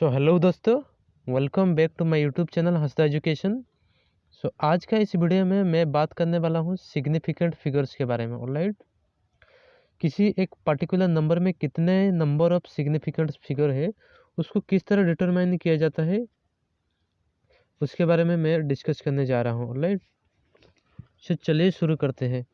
Hello दोस्तों, welcome back to my YouTube channel Hansda education. आज का इस वीडियो में मैं बात करने वाला हूँ सिग्निफिकेंट फिगर्स के बारे में। ऑलराइट, किसी एक पर्टिकुलर नंबर में कितने नंबर ऑफ सिग्निफिकेंट फिगर है, उसको किस तरह डिटरमाइन किया जाता है, उसके बारे में मैं डिस्कस करने जा रहा हूँ। ऑलराइट, चलिए शुरू करते हैं।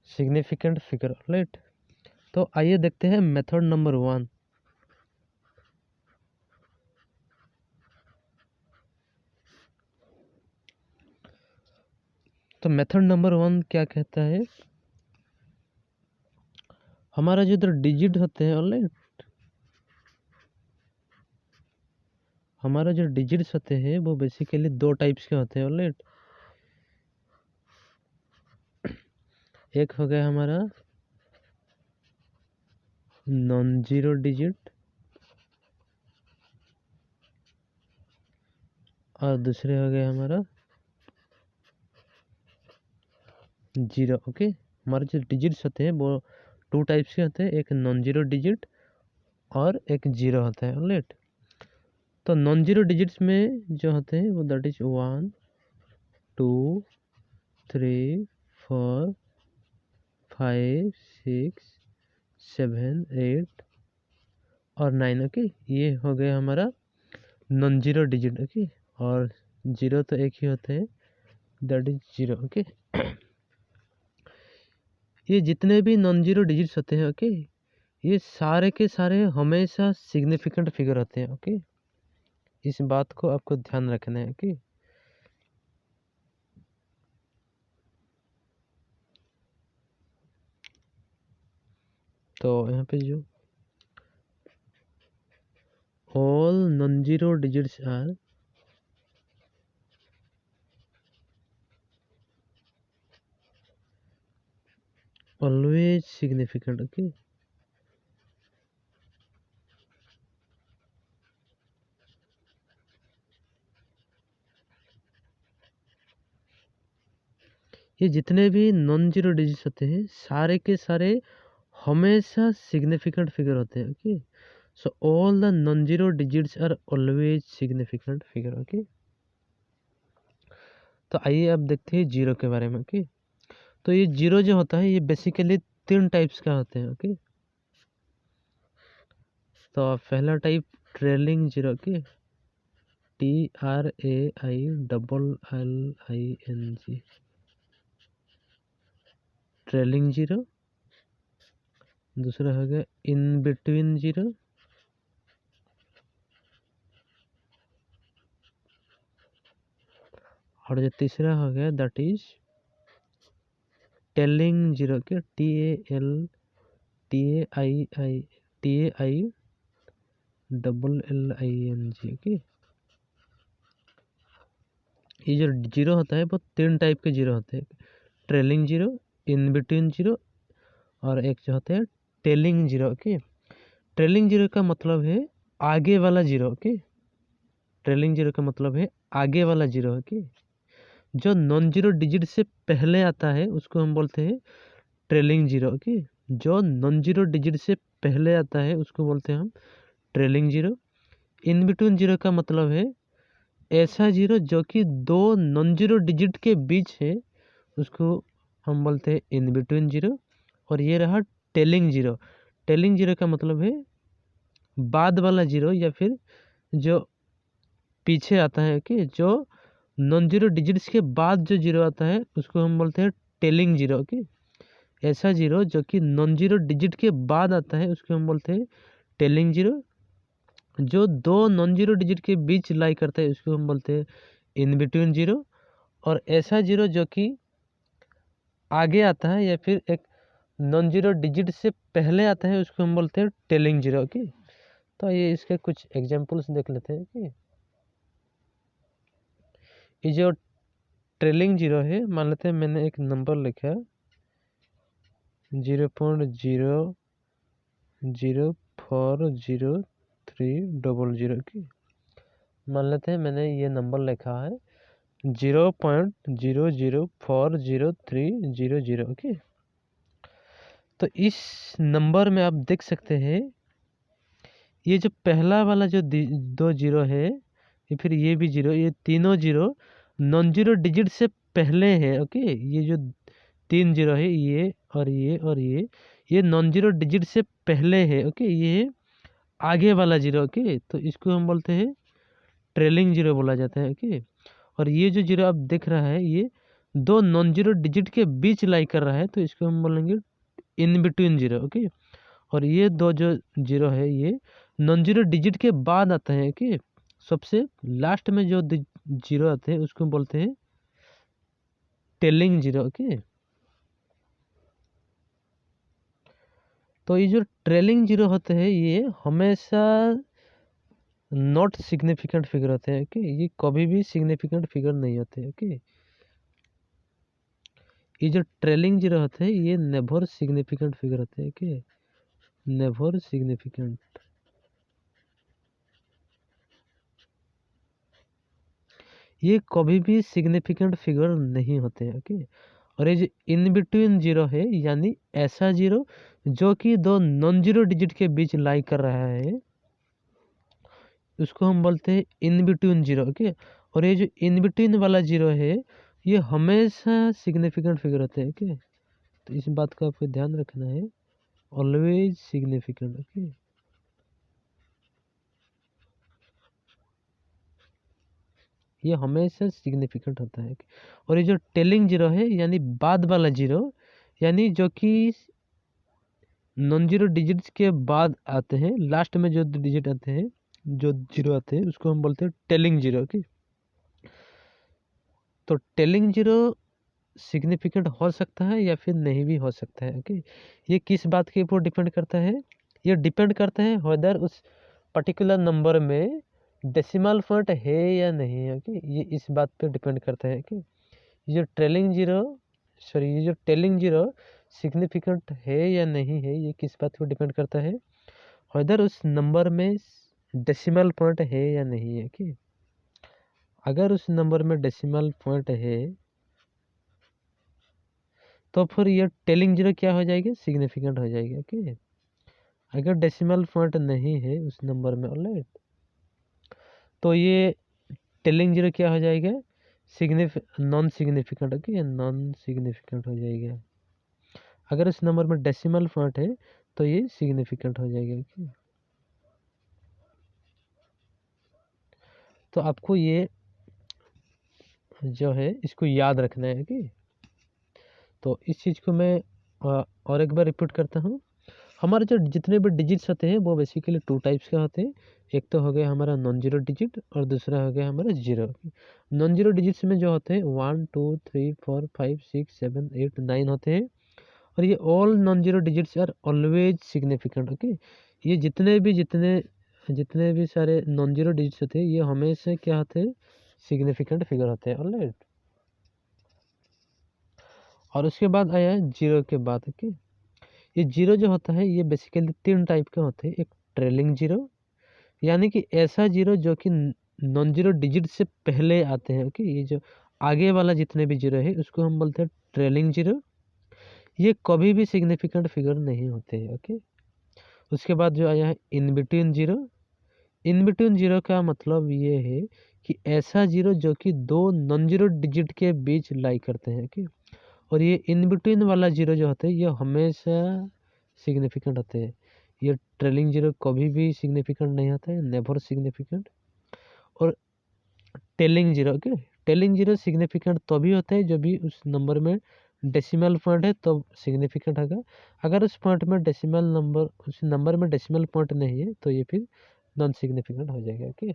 Significant figure. ऑलराइट, तो आइए देखते हैं मेथड नंबर 1। तो मेथड नंबर 1 क्या कहता है, हमारा जो इधर डिजिट होते हैं, ऑलराइट, हमारा जो डिजिट्स होते हैं वो बेसिकली दो टाइप्स के होते हैं। ऑलराइट, एक हो गया हमारा नॉन जीरो डिजिट और दूसरे हो गए हमारा जीरो। ओके, हमारे जो डिजिट्स होते हैं वो टू टाइप्स के होते हैं, एक नॉन जीरो डिजिट और एक जीरो होता है। ऑलराइट, तो नॉन जीरो डिजिट्स में जो होते हैं वो दैट इज 1 2 3 4 5 6 7 8 और 9। ओके, ये हो गया हमारा नॉन जीरो डिजिट। ओके, और जीरो तो एक ही होते हैं, दैट इज जीरो। ओके, ये जितने भी नॉन जीरो डिजिट्स होते हैं, ओके, ये सारे के सारे हमेशा सिग्निफिकेंट फिगर होते हैं। ओके, इस बात को आपको ध्यान रखना है। ओके, तो यहाँ पे जो all non zero digits are always significant. Okay, ये जितने भी नॉन जीरो डिजिट्स होते हैं सारे के सारे हमेशा सिग्निफिकेंट फिगर होते हैं। Okay, so all the non zero digits are always significant figure. Okay, तो आइए अब देखते हैं जीरो के बारे में। ओके, तो ये जीरो जो होता है ये बेसिकली तीन टाइप्स का होते हैं। ओके, तो पहला type trailing zero. Okay, TRAILLING, trailing zero. दूसरा हो गया इन बिटवीन जीरो, और जो तीसरा हो गया दैट इज टेलिंग जीरो के TALLING। ओके, ये जो जीरो होता है वो तीन टाइप के जीरो होते हैं, trailing zero, in between zero और एक जो होते हैं telling zero. Okay, trailing zero का मतलब है आगे वाला जीरो। ओके, ट्रेलिंग जीरो का मतलब है आगे वाला जीरो। ओके, जो नॉन जीरो डिजिट से पहले आता है उसको हम बोलते हैं ट्रेलिंग जीरो। ओके, जो नॉन जीरो डिजिट से पहले आता है उसको बोलते हैं हम trailing zero. In between zero का मतलब है ऐसा जीरो जो कि दो नॉन जीरो डिजिट के बीच है, उसको हम बोलते हैं इन बिटवीन जीरो। और ये रहा टेलिंग जीरो। टेलिंग जीरो का मतलब है बाद वाला जीरो या फिर जो पीछे आता है कि जो नॉन जीरो डिजिट्स के बाद जो जीरो आता है उसको हम बोलते हैं टेलिंग जीरो। ओके, ऐसा जीरो जो कि नॉन जीरो डिजिट के बाद आता है उसको हम बोलते हैं टेलिंग जीरो। जो दो नॉन जीरो डिजिट के बीच लाई करता है उसको हम बोलते हैं इन बिटवीन जीरो। और ऐसा जीरो जो कि आगे आता है या फिर एक नॉन जीरो डिजिट से पहले आता है उसको हम बोलते हैं टेलिंग जीरो। ओके, तो ये इसके कुछ एग्जांपल्स देख लेते हैं कि ये जो ट्रेलिंग जीरो है, मान लेते हैं मैंने एक नंबर लिखा 0.0040 0.00300 की मान लेते हैं मैंने ये नंबर लिखा है 0.00400300 ओके। तो इस नंबर में आप देख सकते हैं ये जो पहला वाला जो 2 जीरो है ये फिर ये भी जीरो, ये तीनों जीरो नॉन जीरो डिजिट से पहले है ओके। ये जो 3 जीरो है ये और ये और ये नॉन जीरो डिजिट से पहले है ओके। ये आगे वाला जीरो ओके, तो इसको हम बोलते हैं ट्रेलिंग जीरो बोला जाता है ओके। और ये जो जीरो आप देख रहा है ये दो नॉन जीरो डिजिट के बीच लाई कर रहा है, तो इसको हम बोलेंगे इन बिटवीन जीरो ओके। और ये दो जो जीरो है ये नॉन जीरो डिजिट के बाद आते हैं ओके। सबसे लास्ट में जो जीरो आते हैं उसको बोलते हैं टेलिंग जीरो ओके। तो ये जो ट्रेलिंग जीरो होते हैं ये हमेशा नॉट सिग्निफिकेंट फिगर होते हैं ओके। ये कभी भी सिग्निफिकेंट फिगर नहीं होते ओके। ये जो ट्रेलिंग जीरो होते हैं ये नेवर सिग्निफिकेंट फिगर होते हैं ओके, नेवर सिग्निफिकेंट। ये कभी भी सिग्निफिकेंट फिगर नहीं होते हैं ओके। और ये जो इन बिटवीन जीरो है यानी ऐसा जीरो जो कि दो नॉन जीरो डिजिट के बीच लाई कर रहा है उसको हम बोलते हैं इन बिटवीन जीरो ओके। और ये जो इन बिटवीन वाला जीरो है ये हमेशा सिग्निफिकेंट फिगर होते हैं ओके। तो इस बात का आपको ध्यान रखना है, ऑलवेज सिग्निफिकेंट ओके। ये हमेशा सिग्निफिकेंट होता है। और ये जो टेलिंग जीरो है यानी बाद वाला जीरो यानी जो कि नॉन जीरो डिजिट्स के बाद आते हैं, लास्ट में जो डिजिट आते हैं जो जीरो आते हैं उसको हम बोलते हैं टेलिंग जीरो ओके। तो टेलिंग जीरो सिग्निफिकेंट हो सकता है या फिर नहीं भी हो सकता है ओके। ये किस बात के ऊपर डिपेंड करता है, ये डिपेंड करता है वेदर उस पर्टिकुलर नंबर में डेसिमल पॉइंट है या नहीं है ओके। ये इस बात पे डिपेंड करता है कि ये जो ट्रेलिंग जीरो ये जो टेलिंग जीरो सिग्निफिकेंट है या नहीं है ये किस बात पर डिपेंड करता है, वेदर उस नंबर में डेसिमल पॉइंट है या नहीं है कि अगर उस नंबर में डेसिमल पॉइंट है तो फिर ये टेलिंग जीरो क्या हो जाएगी, सिग्निफिकेंट हो जाएगी ओके। अगर डेसिमल पॉइंट नहीं है उस नंबर में ऑलराइट तो ये टेलिंग जीरो क्या हो जाएगा, non significant okay, non significant हो जाएगा। अगर इस नंबर में डेसिमल पॉइंट है तो ये सिग्निफिकेंट हो जाएगा ओके। तो आपको ये जो है इसको याद रखना है कि तो इस चीज़ को मैं और एक बार रिपीट करता हूँ। हमारे जो जितने भी डिजिट्स होते हैं वो बेसिकली 2 टाइप्स के होते हैं। एक तो हो गया हमारा नॉन जीरो डिजिट और दूसरा हो गया हमारा जीरो। नॉन जीरो डिजिट्स में जो होते हैं 1 2 3 4 5 6 7 8 9 होते हैं और ये all non zero digits are always significant okay. ये जितने भी सारे नॉन जीरो डिजिट्स होते हैं ये हमेशा क्या होते हैं, सिग्निफिकेंट फिगर होते हैं ऑलराइट। और उसके बाद आया है जीरो के बाद ओके। ये जीरो जो होता है ये बेसिकली 3 टाइप के होते हैं। एक ट्रेलिंग जीरो यानी कि ऐसा जीरो जो कि नॉन जीरो डिजिट से पहले आते हैं ओके। ये जो आगे वाला जितने भी जीरो है उसको हम बोलते हैं ट्रेलिंग जीरो। ये कभी भी सिग्निफिकेंट फिगर नहीं होते हैं ओके। उसके बाद जो आया है in between zero. In between zero का मतलब ये है कि ऐसा जीरो जो कि दो नॉन जीरो डिजिट के बीच लाई करते हैं ओके। और ये इन बिटवीन वाला जीरो जो होते हैं ये हमेशा सिग्निफिकेंट होते हैं। ये ट्रेलिंग जीरो कभी भी सिग्निफिकेंट नहीं होता है, नेवर सिग्निफिकेंट। और telling zero okay, telling zero significant तभी होता है जब भी उस नंबर में डेसिमल पॉइंट है तो सिग्निफिकेंट होगा। अगर उस पॉइंट में उस नंबर में डेसिमल पॉइंट नहीं है तो ये फिर नॉन सिग्निफिकेंट हो जाएगा ओके।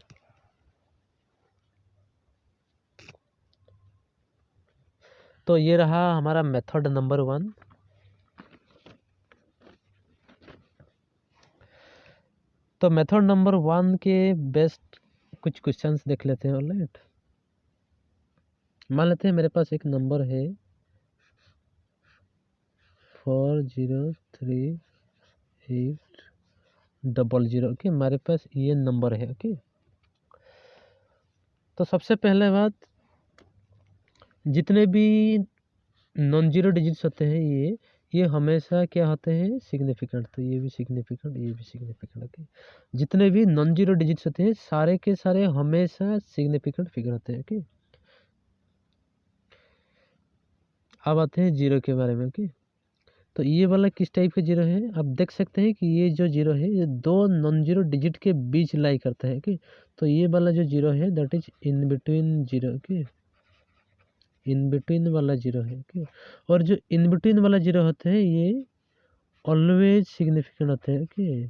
तो ये रहा हमारा मेथड नंबर 1। तो मेथड नंबर 1 के बेस्ट कुछ क्वेश्चंस देख लेते हैं ऑलराइट। मान लेते हैं मेरे पास एक नंबर है 4038 00 ओके, हमारे पास ये नंबर है। ओके, तो सबसे पहले बात, जितने भी नॉन जीरो डिजिट्स होते हैं ये हमेशा क्या होते हैं, सिग्निफिकेंट। तो ये भी सिग्निफिकेंट, ये भी सिग्निफिकेंट। ओके, जितने भी नॉन जीरो डिजिट्स होते हैं सारे के सारे हमेशा सिग्निफिकेंट फिगर होते हैं। ओके, अब आते हैं जीरो के बारे में। ओके, तो ये वाला किस टाइप का जीरो है, आप देख सकते हैं कि ये जो जीरो है ये दो नॉन जीरो डिजिट के बीच लाई करता है। ओके, तो ये वाला जो जीरो है that is in between zero. Okay, in between वाला जीरो है। ओके, और जो इन बिटवीन वाला जीरो होते हैं ये ऑलवेज सिग्निफिकेंट होते हैं। ओके,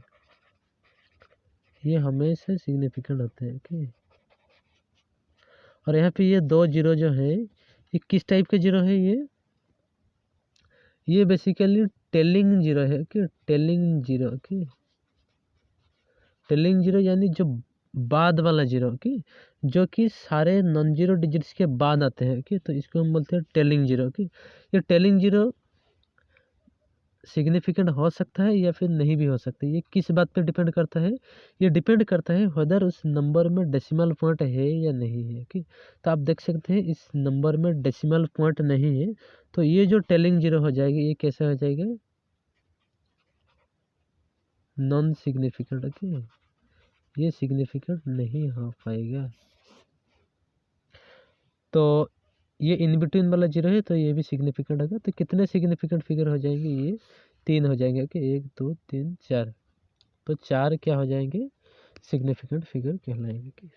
ये हमेशा सिग्निफिकेंट होते हैं। ओके, और यहाँ पे ये दो जीरो जो है ये किस टाइप के जीरो है, ये बेसिकली टेलिंग जीरो है। Okay, telling zero. Okay, telling zero यानी जो बाद वाला जीरो। ओके, जो कि सारे नॉन जीरो डिजिट्स के बाद आते हैं। ओके, तो इसको हम बोलते हैं टेलिंग जीरो। ओके, ये टेलिंग जीरो सिग्निफिकेंट हो सकता है या फिर नहीं भी हो सकता है। ये किस बात पे डिपेंड करता है, ये डिपेंड करता है वेदर उस नंबर में डेसिमल पॉइंट है या नहीं है। ओके, तो आप देख सकते हैं इस नंबर में डेसिमल पॉइंट नहीं है, तो ये जो टेलिंग जीरो हो जाएगी ये कैसे हो जाएगा, नॉन सिग्निफिकेंट। ओके, ये सिग्निफिकेंट नहीं हो पाएगा। तो ये इन बिटवीन वाला जीरो है तो ये भी सिग्निफिकेंट होगा। तो कितने सिग्निफिकेंट फिगर हो जाएंगे, ये 3 हो जाएंगे। ओके, 1 2 3 4, तो 4 क्या हो जाएंगे, सिग्निफिकेंट फिगर कहलाएंगे।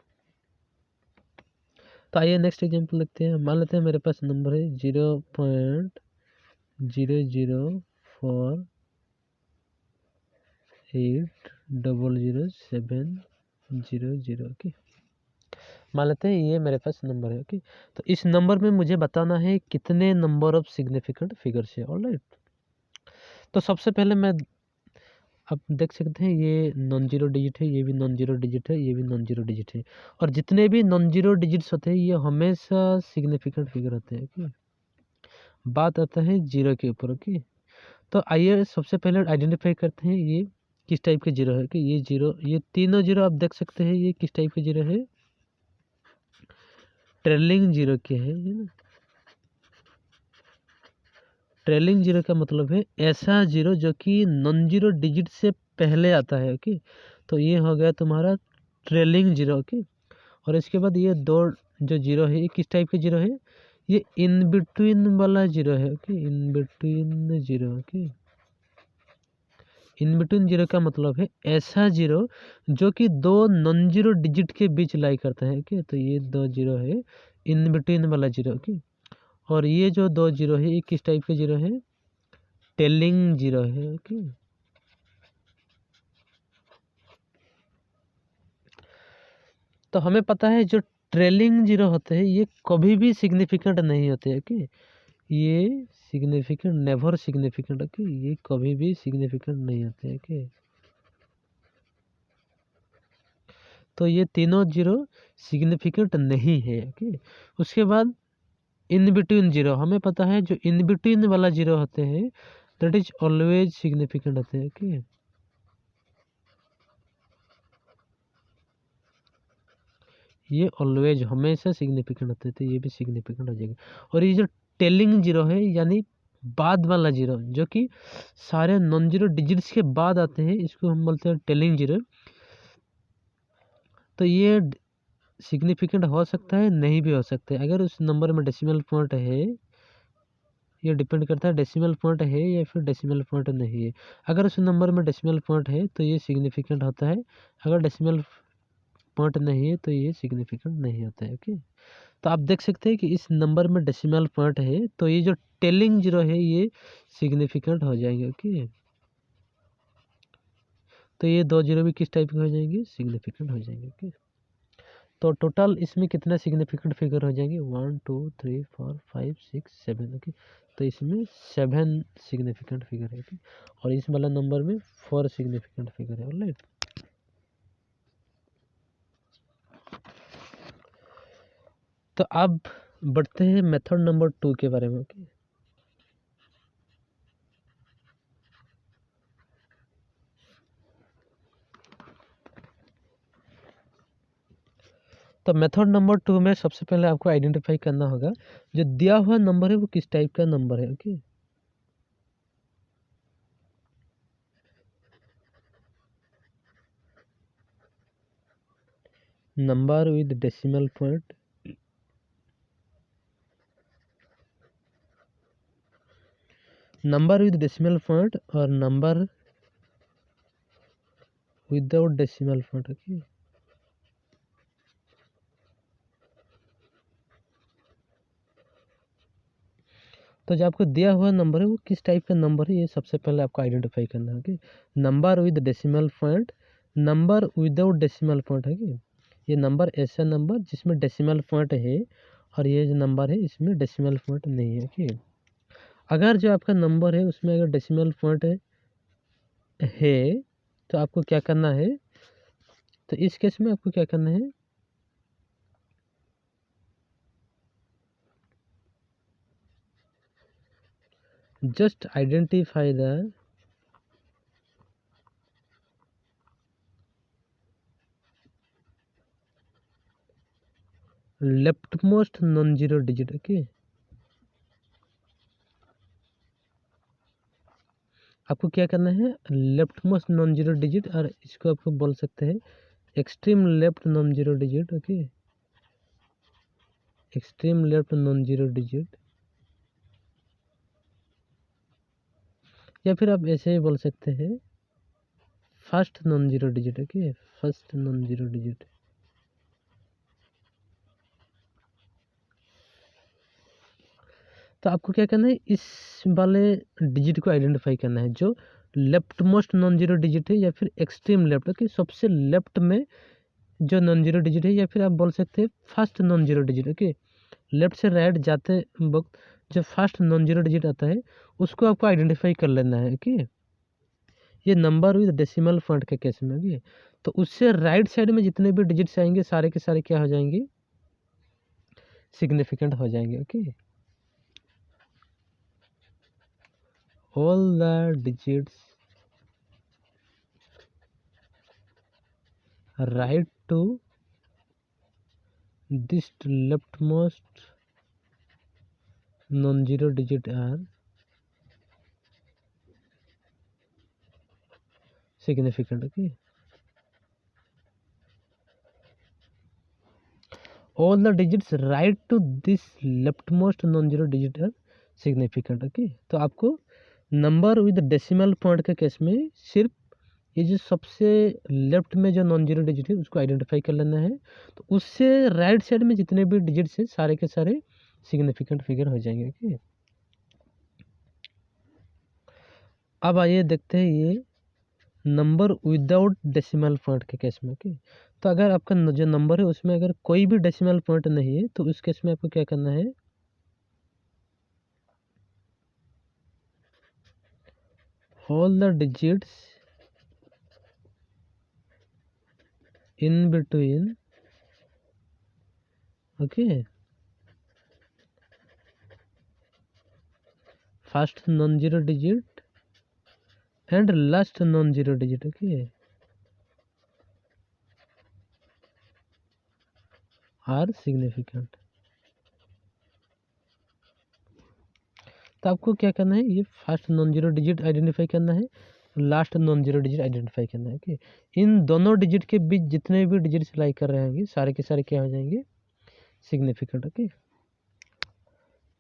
तो आइए नेक्स्ट एग्जाम्पल लिखते हैं। मान लेते हैं मेरे पास नंबर है 0.004800700। ओके, मान लेते हैं ये मेरे पास नंबर है। ओके, तो इस नंबर में मुझे बताना है कितने नंबर ऑफ सिग्निफिकेंट फिगर्स है। ऑलराइट, तो सबसे पहले मैं, आप देख सकते हैं ये नॉन जीरो डिजिट है, ये भी नॉन जीरो डिजिट है, ये भी नॉन जीरो डिजिट है, और जितने भी नॉन जीरो डिजिट्स होते हैं ये हमेशा सिग्निफिकेंट फिगर होते हैं। ओके, बात आता है जीरो के ऊपर। ओके, तो आइए सबसे पहले आइडेंटिफाई करते हैं ये किस टाइप के जीरो है। कि ये जीरो, ये तीनों जीरो आप देख सकते हैं ये किस टाइप के जीरो है, ट्रेलिंग जीरो के है ना। ट्रेलिंग जीरो का मतलब है ऐसा जीरो जो कि नॉन जीरो डिजिट से पहले आता है। ओके, तो ये हो गया तुम्हारा ट्रेलिंग जीरो। ओके, और इसके बाद ये दो जो जीरो है ये किस टाइप के जीरो है, ये इन बिटवीन वाला जीरो है। Okay, in between zero. Okay, in between zero का मतलब है ऐसा जीरो जो कि दो नॉन जीरो डिजिट के बीच लाई करता है। ओके, तो ये दो जीरो है इन बिटवीन वाला जीरो। ओके, और ये जो दो जीरो है ये किस टाइप के जीरो है, टेलिंग जीरो है। ओके, तो हमें पता है जो ट्रेलिंग जीरो होते हैं ये कभी भी सिग्निफिकेंट नहीं होते। ओके, ये सिग्निफिकेंट, नेवर सिग्निफिकेंट। ओके, ये कभी भी सिग्निफिकेंट नहीं होते। ओके, तो ये तीनों जीरो सिग्निफिकेंट नहीं है। ओके, उसके बाद इन बिटवीन जीरो, हमें पता है जो इन बिटवीन वाला जीरो होते हैं दैट इज ऑलवेज सिग्निफिकेंट होते हैं। ओके, ये ऑलवेज हमेशा सिग्निफिकेंट होते हैं, तो ये भी सिग्निफिकेंट हो जाएगा। और ये जो टेलिंग जीरो है यानी बाद वाला जीरो जो कि सारे नॉन जीरो डिजिट्स के बाद आते हैं इसको हम बोलते हैं टेलिंग जीरो। तो ये सिग्निफिकेंट हो सकता है, नहीं भी हो सकता है। अगर उस नंबर में डेसिमल पॉइंट है, ये डिपेंड करता है डेसिमल पॉइंट है या फिर डेसिमल पॉइंट नहीं है। अगर उस नंबर में डेसिमल पॉइंट है तो ये सिग्निफिकेंट होता है, अगर डेसिमल पॉइंट नहीं है तो ये सिग्निफिकेंट नहीं होता है। ओके, तो आप देख सकते हैं कि इस नंबर में डेसिमल पॉइंट है तो ये जो टेलिंग जीरो है ये सिग्निफिकेंट हो जाएंगे। ओके, तो ये दो जीरो भी किस टाइप के हो जाएंगे, सिग्निफिकेंट हो जाएंगे। ओके, तो टोटल इसमें कितना सिग्निफिकेंट फिगर हो जाएंगे, 1 2 3 4 5 6 7। ओके, तो इसमें 7 सिग्निफिकेंट फिगर है। ओके, और इस वाला नंबर में 4 सिग्निफिकेंट फिगर है। ऑलराइट, तो अब बढ़ते हैं मेथड नंबर 2 के बारे में। ओके, तो मेथड नंबर 2 में सबसे पहले आपको आइडेंटिफाई करना होगा जो दिया हुआ नंबर है वो किस टाइप का नंबर है। Okay, number with decimal point, number with decimal point और number without decimal point. Okay, तो जो आपको दिया हुआ नंबर है वो किस टाइप का नंबर है, ये सबसे पहले आपको आइडेंटिफाई करना है। Okay, number with decimal point, number without decimal point है कि ये नंबर ऐसा नंबर जिसमें डेसिमल पॉइंट है और ये जो नंबर है इसमें डेसिमल पॉइंट नहीं है। ओके, अगर जो आपका नंबर है उसमें अगर डेसिमल पॉइंट है तो आपको क्या करना है, तो इस केस में आपको क्या करना है, just identify the left most non zero digit. Okay, आपको क्या करना है, left most non zero digit, और इसको आपको बोल सकते हैं extreme left non zero digit. Okay, extreme left non zero digit, या फिर आप ऐसे ही बोल सकते हैं first non zero digit. Okay, first non zero digit. तो आपको क्या करना है, इस वाले डिजिट को आइडेंटिफाई करना है जो left most non zero digit है या फिर एक्सट्रीम लेफ्ट। ओके, सबसे लेफ्ट में जो नॉन जीरो डिजिट है, या फिर आप बोल सकते हैं first non zero digit. Okay, left से राइट जाते वक्त जो फर्स्ट नॉन जीरो डिजिट आता है उसको आपको आइडेंटिफाई कर लेना है। ओके, ये नंबर विद डेसिमल पॉइंट के केस में। ओके, तो उससे राइट साइड में जितने भी डिजिट्स आएंगे सारे के सारे क्या हो जाएंगे, सिग्निफिकेंट हो जाएंगे। Okay, all the digits right to this leftmost non-zero digit are significant. Okay, all the digits right to this leftmost non-zero digit are significant. Okay, तो आपको नंबर विद डेसिमल पॉइंट के केस में सिर्फ ये जो सबसे लेफ्ट में जो नॉन जीरो डिजिट है उसको आइडेंटिफाई कर लेना है, तो उससे राइट साइड में जितने भी डिजिट्स हैं सारे के सारे सिग्निफिकेंट फिगर हो जाएंगे। ओके, अब आइए देखते हैं ये नंबर विदाउट डेसिमल पॉइंट के केस में। ओके, तो अगर आपका जो नंबर है उसमें अगर कोई भी डेसिमल पॉइंट नहीं है तो उस केस में आपको क्या करना है, all the digits in between, okay, first non zero digit and last non zero digit. Okay, are significant. तो आपको क्या करना है, ये first non zero digit identify करना है, last non zero digit identify करना है। ओके, इन दोनों डिजिट के बीच जितने भी डिजिट्स लाई कर रहे होंगे सारे के सारे क्या हो जाएंगे, सिग्निफिकेंट। ओके,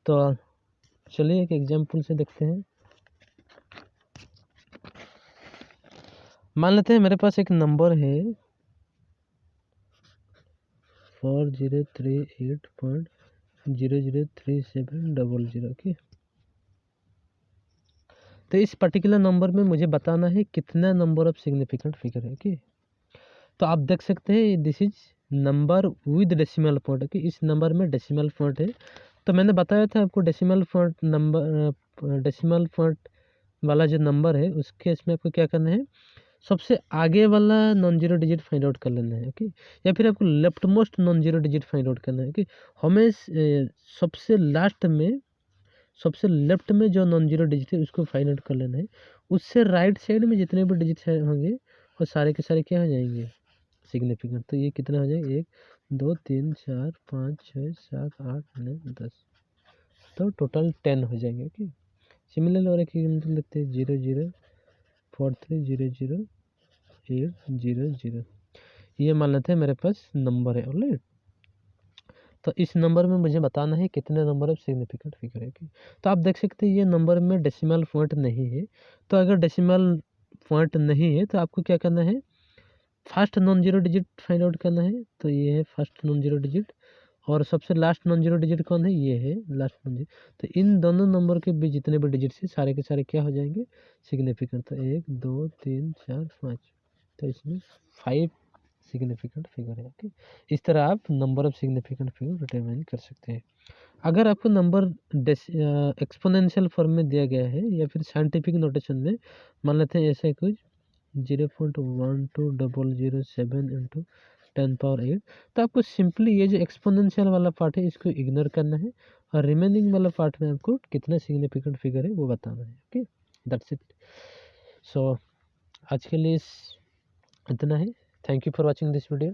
तो चलिए एक एग्जांपल से देखते हैं। मान लेते हैं मेरे पास एक नंबर है 4038.0037000। ओके, तो इस पर्टिकुलर नंबर में मुझे बताना है कितना नंबर ऑफ सिग्निफिकेंट फिगर है। ओके, तो आप देख सकते हैं this is number with decimal point. Okay, इस नंबर में डेसिमल पॉइंट है, तो मैंने बताया था आपको decimal point number, decimal point वाला जो नंबर है उसके इसमें आपको क्या करना है, सबसे आगे वाला non zero digit find out कर लेना है। ओके, या फिर आपको left most non zero digit find out करना है। ओके, हमें सबसे लास्ट में सबसे लेफ्ट में जो नॉन जीरो डिजिट है उसको फाइंड आउट कर लेना है, उससे राइट साइड में जितने भी डिजिट होंगे वो सारे के सारे क्या हो जाएंगे, सिग्निफिकेंट। तो ये कितना हो जाएगा, 1 2 3 4 5 6 7 8 9 10, तो टोटल 10 हो जाएंगे। ओके, सिमिलरली और एक एग्जाम्पल लेते हैं 0 0 4 3 0 0 8 0 0। ये मान लेते हैं मेरे पास नंबर है। ऑलराइट, तो इस नंबर में मुझे बताना है कितने नंबर ऑफ सिग्निफिकेंट फिगर है। तो आप देख सकते हैं ये नंबर में डेसिमल पॉइंट नहीं है। तो अगर डेसिमल पॉइंट नहीं है तो आपको क्या करना है, first non zero digit find out करना है। तो ये है फर्स्ट नॉन जीरो डिजिट, और सबसे लास्ट नॉन जीरो डिजिट कौन है, ये है लास्ट नॉन जीरो। तो इन दोनों नंबर के बीच जितने भी डिजिट है सारे के सारे क्या हो जाएंगे, सिग्निफिकेंट। तो 1 2 3 4 5, तो इसमें 5 सिग्निफिकेंट फिगर है। ओके, इस तरह आप number of significant figure determine कर सकते हैं। अगर आपको नंबर एक्सपोनेंशियल फॉर्म में दिया गया है या फिर साइंटिफिक नोटेशन में, मान लेते हैं ऐसे कुछ 0.12007 इंटू 10⁸, तो आपको सिंपली ये जो एक्सपोनेंशियल वाला पार्ट है इसको इग्नोर करना है, और रिमेनिंग वाला पार्ट में आपको कितना सिग्निफिकेंट फिगर है वो बताना है। Okay, that's it. सो आज के लिए इतना है। Thank you for watching this video.